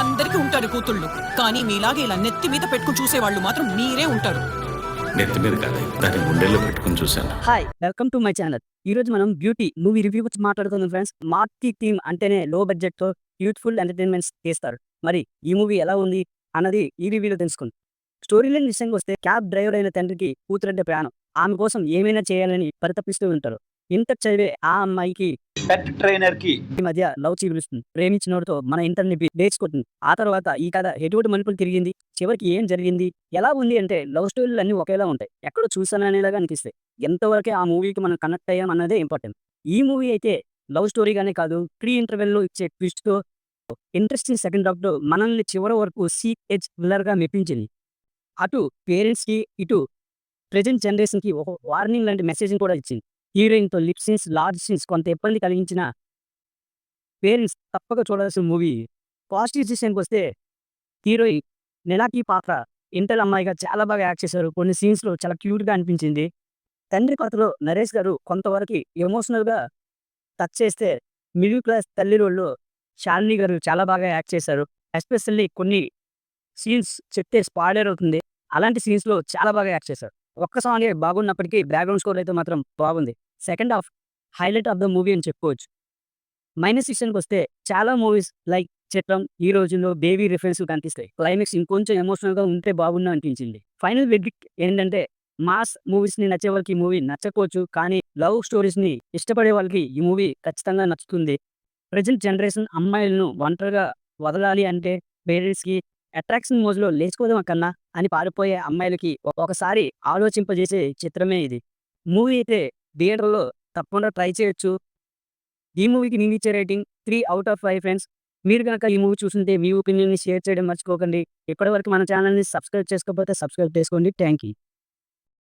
అందరికీ ఉంటారు కూతుళ్ళు. కానీ మీలాగే ఇలా నెత్తి మీద పెట్టుకుని చూసేవాళ్ళు మాత్రం మీరే ఉంటారు. నెత్తి మీద కాదు, దాన్ని గుండెల్లో పెట్టుకుని చూశాను. Hi, welcome to my channel. ఈరోజు మనం బ్యూటీ మూవీ రివ్యూ గురించి మాట్లాడుకుందాం ఫ్రెండ్స్. మార్కీ థీమ్ అంటేనే లో బడ్జెట్తో యూత్ఫుల్ ఎంటర్టైన్మెంట్స్ చేస్తారు. మరి ఈ మూవీ ఎలా ఉంది అన్నది ఈ రివ్యూలో తెలుసుకుందాం. స్టోరీ లైన్ విషయంగా వస్తే క్యాబ్ డ్రైవర్ అయిన తండ్రికి కూతురంటే ప్రాణం. ఆమె కోసం ఏమైనా చేయాలని పరితపిస్తూ ఉంటారు. ఇంటర్ చదివే ఆ అమ్మాయికి పెట్ ట్రైనర్ కి ఈ మధ్య లవ్ చిగురుస్తుంది. ప్రేమించినోడితో మన ఇంటర్ని లేచుకుంటుంది. ఆ తర్వాత ఈ కథ ఎటువంటి మలుపులు తిరిగింది, చివరికి ఏం జరిగింది, ఎలా ఉంది అంటే లవ్ స్టోరీలు అన్నీ ఒకేలా ఉంటాయి. ఎక్కడో చూసాను అనేలాగా అనిపిస్తాయి. ఎంతవరకే ఆ మూవీకి మనం కనెక్ట్ అయ్యాం అన్నదే ఇంపార్టెంట్. ఈ మూవీ అయితే లవ్ స్టోరీగానే కాదు, ప్రీ ఇంటర్వెల్లో ఇచ్చే ట్విస్ట్తో ఇంట్రెస్టింగ్ సెకండ్ హాఫ్లో మనల్ని చివరి వరకు సీఎచ్ థ్రిల్లర్గా మెప్పించింది. అటు పేరెంట్స్కి ఇటు ప్రెజెంట్ జనరేషన్కి ఒక వార్నింగ్ లాంటి మెసేజ్ని కూడా ఇచ్చింది. హీరోయిన్తో లిప్ సీన్స్, లార్జ్ సీన్స్ కొంత ఇబ్బంది కలిగించిన పేరెంట్స్ తప్పక చూడాల్సిన మూవీ. పాజిటివ్ విషయానికి వస్తే హీరోయిన్ నెలాకి పాత్ర ఇంటర్ అమ్మాయిగా చాలా బాగా యాక్ట్ చేశారు. కొన్ని సీన్స్లో చాలా క్యూట్గా అనిపించింది. తండ్రి పాత్రలో నరేష్ గారు కొంతవరకు ఎమోషనల్గా టచ్ చేస్తే, మిడిల్ క్లాస్ తల్లి రోల్లో శాలిని గారు చాలా బాగా యాక్ట్ చేశారు. ఎస్పెషల్లీ కొన్ని సీన్స్ చెప్తే స్పాయిలర్ అవుతుంది. అలాంటి సీన్స్లో చాలా బాగా యాక్ట్ చేశారు. ఒక్క సాంగే బాగున్నప్పటికీ బ్యాక్గ్రౌండ్ స్కోర్ అయితే మాత్రం బాగుంది. Second half highlight of the movie అని చెప్పుకోవచ్చు. మైనస్ విషయానికి వస్తే చాలా మూవీస్ లైక్ చిత్రం, ఈ రోజుల్లో బేబీ రిఫరెన్స్ కనిపిస్తాయి. క్లైమాక్స్ ఇంకొంచెం ఎమోషనల్గా ఉంటే బాగుండు అనిపించింది. ఫైనల్ వెర్డిక్ట్ ఏంటంటే, మాస్ మూవీస్ని నచ్చే వాళ్ళకి ఈ మూవీ నచ్చకపోవచ్చు, కానీ లవ్ స్టోరీస్ని ఇష్టపడే వాళ్ళకి ఈ మూవీ ఖచ్చితంగా నచ్చుతుంది. ప్రజెంట్ జనరేషన్ అమ్మాయిలను ఒంటరిగా వదలాలి అంటే పేరెంట్స్కి అట్రాక్షన్ మోజులో లేచుకోదాం కన్నా అని పారిపోయే అమ్మాయిలకి ఒకసారి ఆలోచింపజేసే చిత్రమే ఇది. మూవీ అయితే థియేటర్లో తప్పకుండా ట్రై చేయొచ్చు. ఈ మూవీకి నేను ఇచ్చే రేటింగ్ 3/5 ఫ్రెండ్స్. మీరు కనుక ఈ మూవీ చూస్తుంటే మీ ఒపీనియన్ని షేర్ చేయడం మర్చిపోకండి. ఇప్పటివరకు మన ఛానల్ని సబ్స్క్రైబ్ చేసుకోకపోతే సబ్స్క్రైబ్ చేసుకోండి. Thank you.